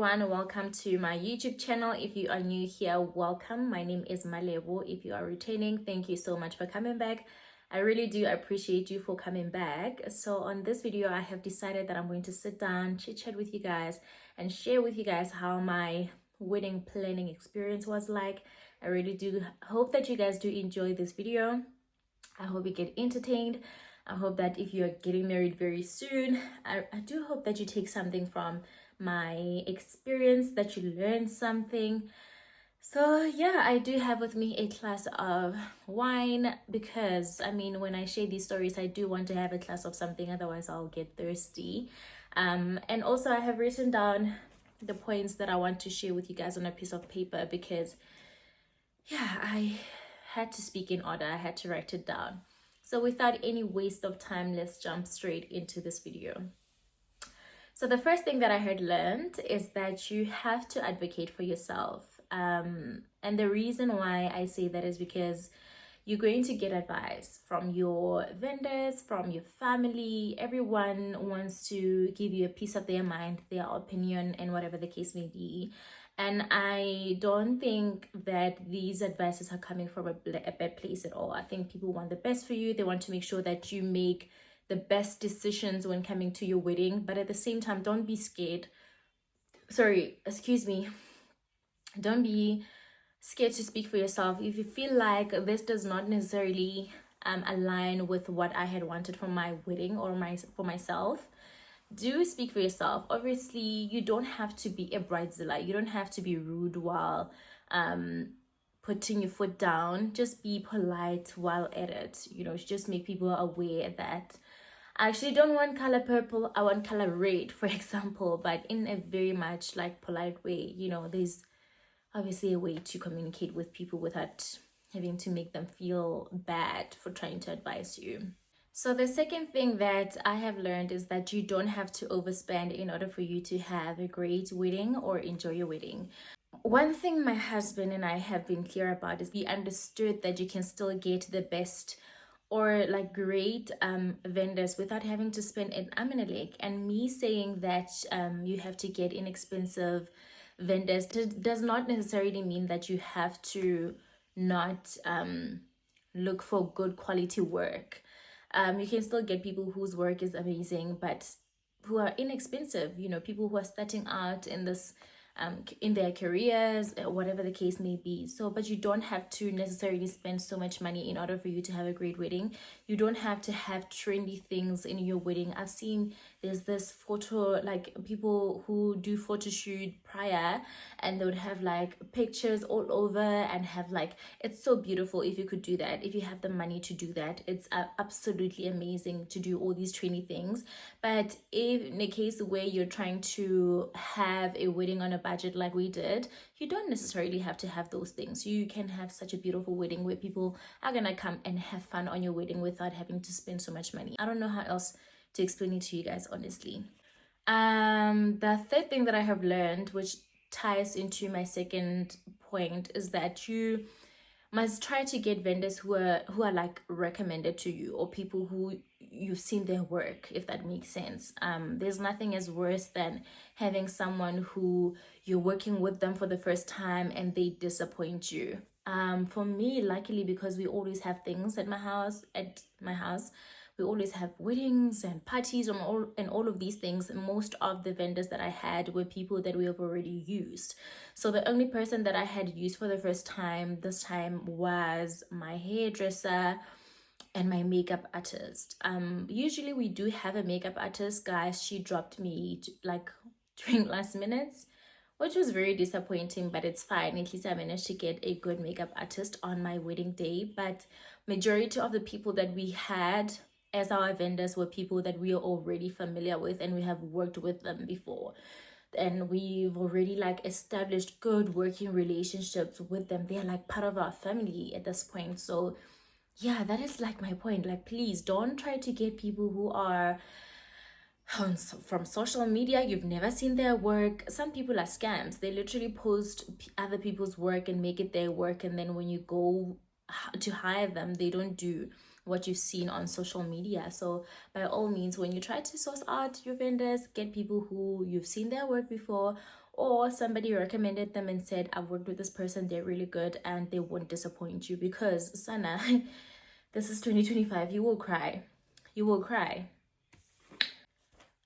everyone, welcome to my YouTube channel. If you are new here, welcome. My name is Malebo. If you are returning, thank you so much for coming back. I really do appreciate you for coming back. So on this video, I have decided that I'm going to sit down, chit chat with you guys and share with you guys how my wedding planning experience was like. I really do hope that you guys do enjoy this video. I hope you get entertained. I hope that if you're getting married very soon, I do hope that you take something from my experience, that you learn something. So yeah, I do have with me a glass of wine because I mean, when I share these stories, I do want to have a glass of something, otherwise I'll get thirsty. And also I have written down the points that I want to share with you guys on a piece of paper because yeah, I had to speak in order. I had to write it down. So without any waste of time, let's jump straight into this video. So the first thing that I had learned is that you have to advocate for yourself. And the reason why I say that is because you're going to get advice from your vendors, from your family. Everyone wants to give you a piece of their mind, their opinion, and whatever the case may be. And I don't think that these advices are coming from a bad place at all. I think people want the best for you. They want to make sure that you make the best decisions when coming to your wedding. But at the same time, don't be scared. Don't be scared to speak for yourself. If you feel like this does not necessarily align with what I had wanted from my wedding or for myself, do speak for yourself. Obviously, you don't have to be a bridezilla. You don't have to be rude while putting your foot down. Just be polite while at it. Just make people aware that I actually don't want color purple, I want color red, for example, but in a very much like polite way. There's obviously a way to communicate with people without having to make them feel bad for trying to advise you. So the second thing that I have learned is that you don't have to overspend in order for you to have a great wedding or enjoy your wedding. One thing my husband and I have been clear about is we understood that you can still get the best or like great vendors without having to spend an arm and a leg. And me saying that you have to get inexpensive vendors does not necessarily mean that you have to not look for good quality work. You can still get people whose work is amazing but who are inexpensive, people who are starting out in this in their careers, whatever the case may be. So but you don't have to necessarily spend so much money in order for you to have a great wedding. You don't have to have trendy things in your wedding. I've seen there's this photo, like people who do photo shoot prior and they would have like pictures all over and have like, it's so beautiful. If you could do that, if you have the money to do that, it's absolutely amazing to do all these trendy things. But if in a case where you're trying to have a wedding on a budget like we did, you don't necessarily have to have those things. You can have such a beautiful wedding where people are gonna come and have fun on your wedding without having to spend so much money. I don't know how else to explain it to you guys, honestly. The third thing that I have learned, which ties into my second point, is that you must try to get vendors who are like recommended to you, or people who you've seen their work, if that makes sense. There's nothing as worse than having someone who you're working with them for the first time and they disappoint you. For me, luckily, because we always have things at my house, we always have weddings and parties and all of these things. Most of the vendors that I had were people that we have already used. So the only person that I had used for the first time this time was my hairdresser and my makeup artist. Usually we do have a makeup artist, guys. She dropped me like during last minutes, which was very disappointing, but it's fine. At least I managed to get a good makeup artist on my wedding day. But majority of the people that we had as our vendors were people that we are already familiar with and we have worked with them before. And we've already like established good working relationships with them. They're like part of our family at this point. So yeah, that is like my point. Like, please don't try to get people who are from social media. You've never seen their work. Some people are scams. They literally post other people's work and make it their work, and then when you go to hire them, they don't do what you've seen on social media. So by all means, when you try to source out your vendors, get people who you've seen their work before, or somebody recommended them and said, I've worked with this person, they're really good and they won't disappoint you. Because Sana, this is 2025, you will cry. You will cry.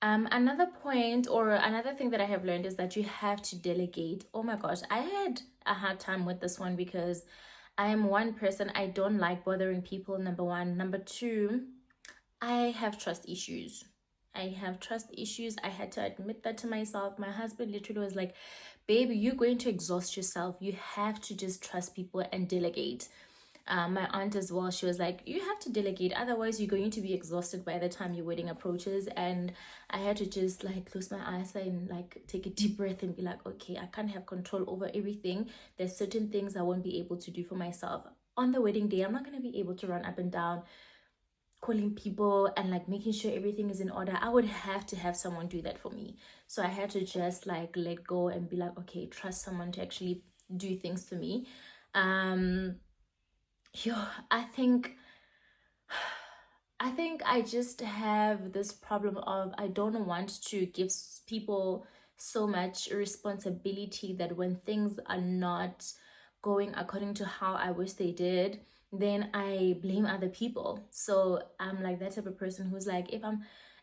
Another point or another thing that I have learned is that you have to delegate. Oh my gosh, I had a hard time with this one because I am one person, I don't like bothering people, number one. Number two, I have trust issues. I have trust issues. I had to admit that to myself. My husband literally was like, baby, you're going to exhaust yourself. You have to just trust people and delegate. My aunt as well, she was like, you have to delegate, otherwise you're going to be exhausted by the time your wedding approaches. And I had to just like close my eyes and like take a deep breath and be like, okay, I can't have control over everything. There's certain things I won't be able to do for myself on the wedding day. I'm not going to be able to run up and down calling people and like making sure everything is in order. I would have to have someone do that for me. So I had to just like let go and be like, okay, trust someone to actually do things for me. I think I just have this problem of I don't want to give people so much responsibility that when things are not going according to how I wish they did, then I blame other people. So I'm like that type of person who's like,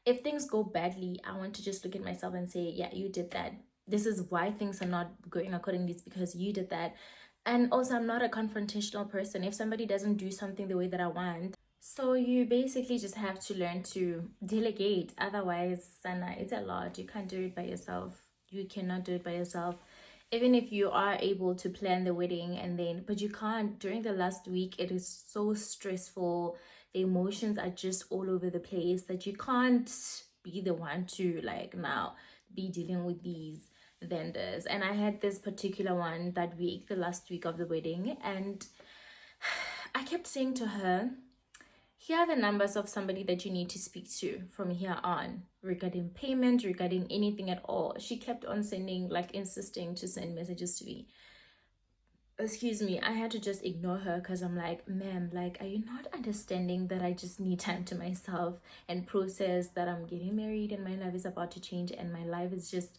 if things go badly, I want to just look at myself and say, yeah, you did that. This is why things are not going accordingly, it's because you did that. And also, I'm not a confrontational person. If somebody doesn't do something the way that I want, so you basically just have to learn to delegate. Otherwise, Sana, it's a lot. You can't do it by yourself. You cannot do it by yourself. Even if you are able to plan the wedding and then, but you can't during the last week, it is so stressful. The emotions are just all over the place that you can't be the one to like now be dealing with these vendors. And I had this particular one that week, the last week of the wedding, and I kept saying to her, here are the numbers of somebody that you need to speak to from here on regarding payment, regarding anything at all. She kept on sending, like insisting to send messages to me. Excuse me, I had to just ignore her because I'm like, ma'am, like, are you not understanding that I just need time to myself and process that I'm getting married and my life is about to change and my life is just.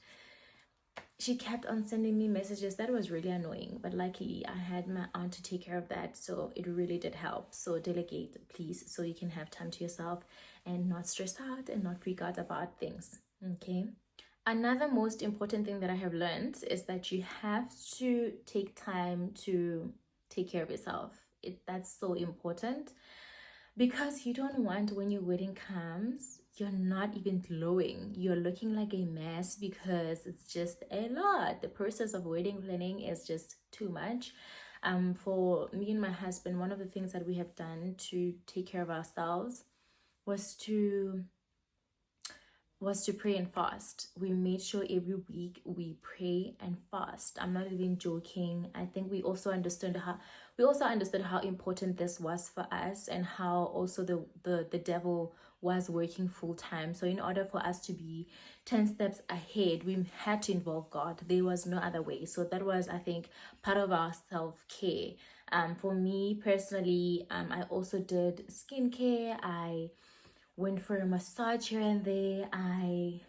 She kept on sending me messages. That was really annoying, but luckily I had my aunt to take care of that, so it really did help. So delegate, please, so you can have time to yourself and not stress out and not freak out about things. Okay, another most important thing that I have learned is that you have to take time to take care of yourself. That's so important, because you don't want when your wedding comes, you're not even glowing. You're looking like a mess because it's just a lot. The process of wedding planning is just too much. For me and my husband, one of the things that we have done to take care of ourselves was to pray and fast. We made sure every week we pray and fast. I'm not even joking. I think we also understood how important this was for us, and how also the devil was working full time. So in order for us to be 10 steps ahead, we had to involve God. There was no other way. So that was, I think, part of our self-care. For me personally, I also did skincare. I went for a massage here and there. I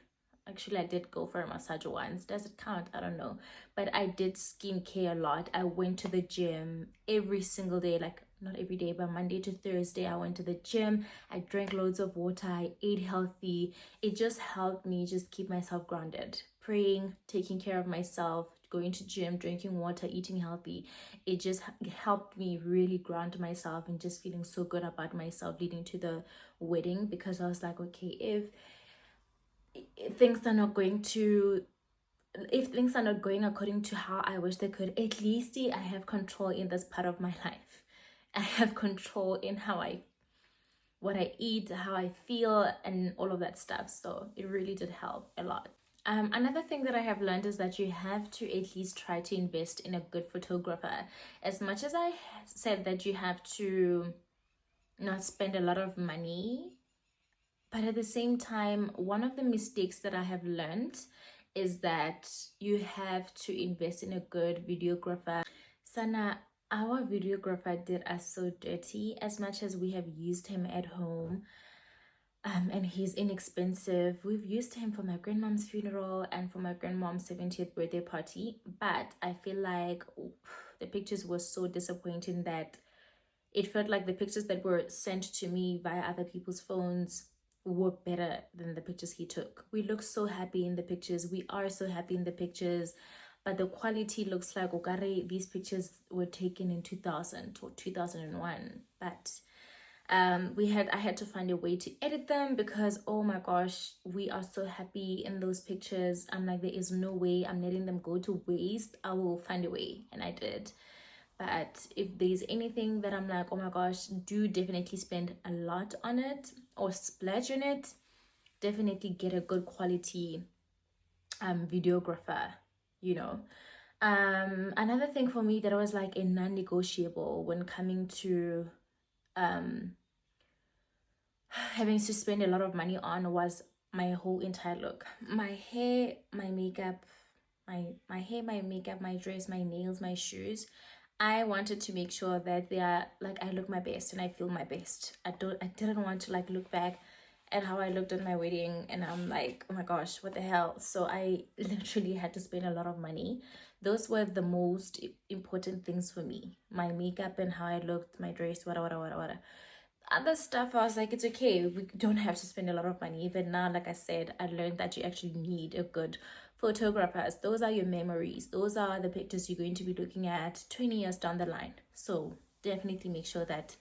did go for a massage once. Does it count? I don't know. But I did skincare a lot. I went to the gym every single day, like not every day, but Monday to Thursday, I went to the gym. I drank loads of water. I ate healthy. It just helped me just keep myself grounded. Praying, taking care of myself, going to gym, drinking water, eating healthy. It just helped me really ground myself and just feeling so good about myself leading to the wedding, because I was like, okay, if things are not going according to how I wish they could, at least I have control in this part of my life. I have control in what I eat, how I feel, and all of that stuff. So it really did help a lot. Another thing that I have learned is that you have to at least try to invest in a good photographer. As much as I said that you have to not spend a lot of money, but at the same time, one of the mistakes that I have learned is that you have to invest in a good videographer. Sana, our videographer did us so dirty. As much as we have used him at home, And he's inexpensive. We've used him for my grandmom's funeral and for my grandmom's 70th birthday party, but I feel like the pictures were so disappointing that it felt like the pictures that were sent to me via other people's phones were better than the pictures he took. We look so happy in the pictures. We are so happy in the pictures, but the quality looks like okare these pictures were taken in 2000 or 2001. But I had to find a way to edit them because oh my gosh, we are so happy in those pictures. I'm like, there is no way I'm letting them go to waste. I will find a way, and I did. But if there's anything that I'm like, oh my gosh, do definitely spend a lot on it or splurge on it, definitely get a good quality videographer, you know. Another thing for me that was like a non-negotiable when coming to having to spend a lot of money on was my whole entire look. My hair, my makeup, my hair, my makeup, my dress, my nails, my shoes. I wanted to make sure that they are like I look my best and I feel my best. I didn't want to like look back at how I looked at my wedding and I'm like, oh my gosh, what the hell? So I literally had to spend a lot of money. Those were the most important things for me. My makeup and how I looked, my dress, whatever. Other stuff, I was like, it's okay. We don't have to spend a lot of money. Even now, like I said, I learned that you actually need a good photographers. Those are your memories. Those are the pictures you're going to be looking at 20 years down the line. So definitely make sure that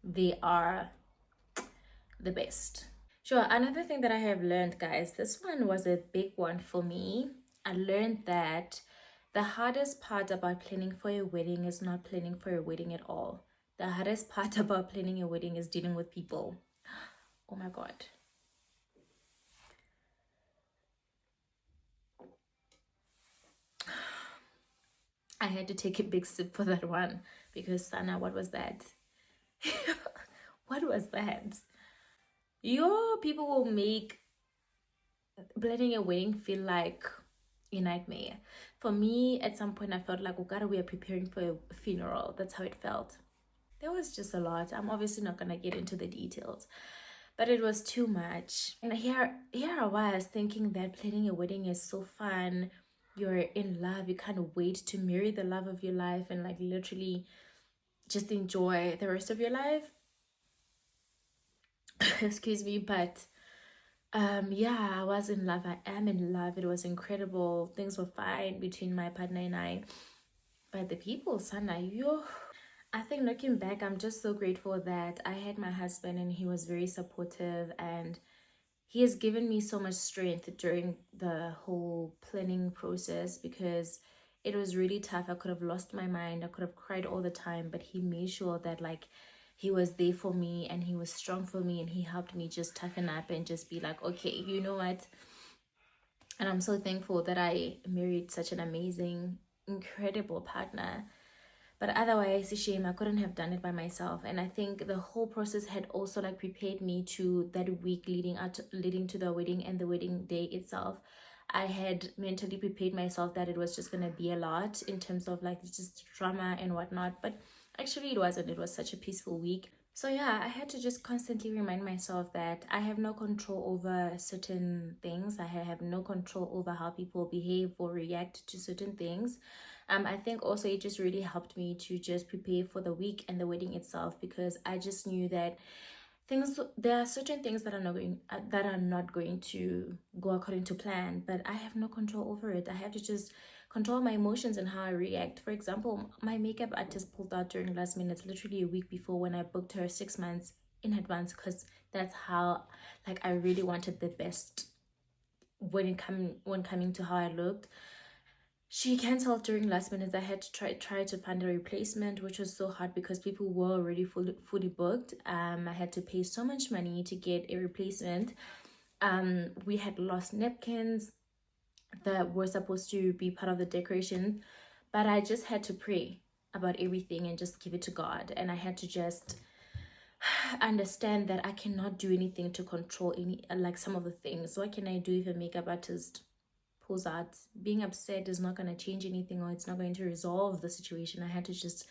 they are the best. Sure, another thing that I have learned, guys, this one was a big one for me. I learned that the hardest part about planning for a wedding is not planning for a wedding at all. The hardest part about planning a wedding is dealing with people. Oh my God. I had to take a big sip for that one because Sana, what was that? What was that? Your people will make planning a wedding feel like a nightmare. For me, at some point, I felt like, oh God, we are preparing for a funeral. That's how it felt. There was just a lot. I'm obviously not gonna get into the details, but it was too much. And here I was thinking that planning a wedding is so fun. You're in love. You can't wait to marry the love of your life and like literally just enjoy the rest of your life. Excuse me, but yeah, I was in love. I am in love. It was incredible. Things were fine between my partner and I. But the people, Sana, yo. I think looking back, I'm just so grateful that I had my husband and he was very supportive and he has given me so much strength during the whole planning process because it was really tough. I could have lost my mind. I could have cried all the time, but he made sure that like he was there for me and he was strong for me and he helped me just toughen up and just be like, okay, you know what? And I'm so thankful that I married such an amazing, incredible partner. But otherwise, it's a shame I couldn't have done it by myself. And I think the whole process had also like prepared me to that week leading to the wedding and the wedding day itself. I had mentally prepared myself that it was just gonna be a lot in terms of like just drama and whatnot. But actually it wasn't. It was such a peaceful week. So yeah, I had to just constantly remind myself that I have no control over certain things. I have no control over how people behave or react to certain things. I think also it just really helped me to just prepare for the week and the wedding itself because I just knew that there are certain things that are not going to go according to plan, but I have no control over it. I have to just control my emotions and how I react. For example, my makeup artist pulled out during last minute, literally a week before when I booked her 6 months in advance because that's how like I really wanted the best when coming to how I looked. She canceled during last minute. I had to try to find a replacement, which was so hard because people were already fully booked. I had to pay so much money to get a replacement. We had lost napkins that were supposed to be part of the decoration, but I just had to pray about everything and just give it to God. And I had to just understand that I cannot do anything to control some of the things. What can I do if a makeup artist pulls out? Being upset is not going to change anything or it's not going to resolve the situation. I had to just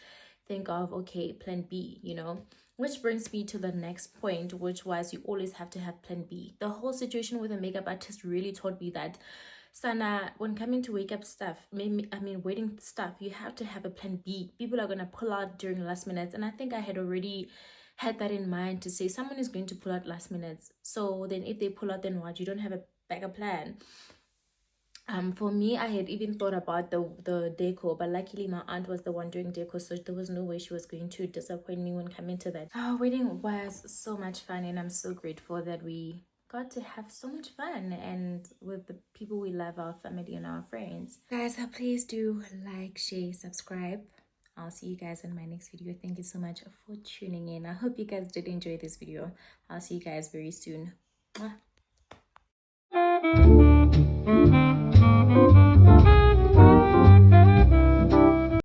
think of, okay, plan B, you know. Which brings me to the next point, which was you always have to have plan B. The whole situation with a makeup artist really taught me that, Sana, when coming to wake up stuff, wedding stuff, you have to have a plan B. People are gonna pull out during last minutes, and I think I had already had that in mind to say someone is going to pull out last minutes. So then, if they pull out, then what? You don't have a backup plan. For me, I had even thought about the decor, but luckily my aunt was the one doing decor, so there was no way she was going to disappoint me when coming to that. Our wedding was so much fun, and I'm so grateful that we got to have so much fun and with the people we love, our family and our friends. Guys, please do like, share, subscribe. I'll see you guys in my next video. Thank you so much for tuning in. I hope you guys did enjoy this video. I'll see you guys very soon. Mwah.